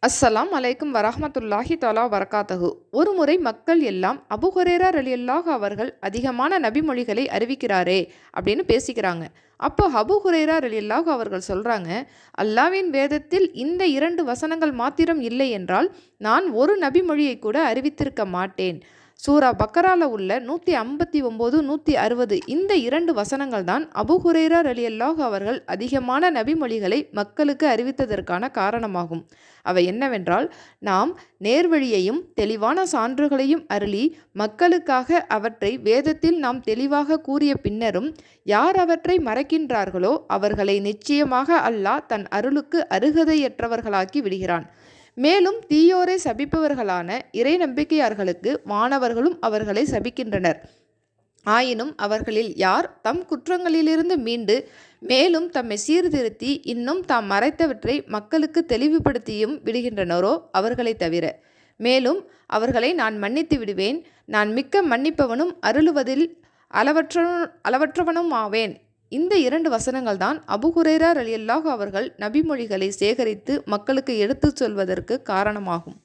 அஸ்ஸலாம் அலைக்கும் வரஹ்மத்துல்லாஹி தஆலா வரகாத்தஹு. ஒரு முறை மக்கள் எல்லாம் அபூ ஹுரைரா ரலியல்லாஹு அவர்கள் அதிகமான நபிமொழிகளை அறிவிக்கிறாரே அப்படின்னு பேசிக்கிறாங்க. அப்போ அபூ ஹுரைரா ரலியல்லாஹு அவர்கள் சொல்றாங்க, அல்லாஹ்வின் வேதத்தில் இந்த 2 வசனங்கள் மாத்திரம் இல்லை என்றால் நான் ஒரு நபிமொழியை கூட அறிவித்திருக்க மாட்டேன். சூரா பக்கரால உள்ள 159, 160 இந்த 2 வசனங்கள் தான் அபூ ஹுரைரா ரலியல்லாஹு அவர்கள் அதிகமான நபிமொழிகளை மக்களுக்கு அறிவித்ததற்கான காரணமாகும். அவை என்னவென்றால், நாம் நேர்வழியையும் தெளிவான சான்றுகளையும் அருளி மக்களுக்காக அவற்றை வேதத்தில் நாம் தெளிவாக கூறிய பின்னரும் யார் அவற்றை மறக்கின்றார்களோ அவர்களை நிச்சயமாக அல்லாஹ் தன் அருளுக்கு அருகதையற்றவர்களாக்கி விடுகிறான். மேலும் தீயோரை சபிப்பவர்களான இறை நம்பிக்கையார்களுக்கு வானவர்களும் அவர்களை சபிக்கின்றனர். ஆயினும் அவர்களில் யார் தம் குற்றங்களிலிருந்து மீண்டு மேலும் தம்மை சீர்திருத்தி இன்னும் தாம் மறைத்தவற்றை மக்களுக்கு தெளிவுபடுத்தியும் விடுகின்றனரோ அவர்களை தவிர. மேலும் அவர்களை நான் மன்னித்து விடுவேன். நான் மிக்க மன்னிப்பவனும் அருளுவதில் அளவற்றவனும் ஆவேன். இந்த 2 வசனங்கள் தான் அபூ ஹுரைரா ரலியல்லாஹு அவர்கள் நபிமொழிகளை சேகரித்து மக்களுக்கு எடுத்துச் சொல்வதற்கு காரணமாகும்.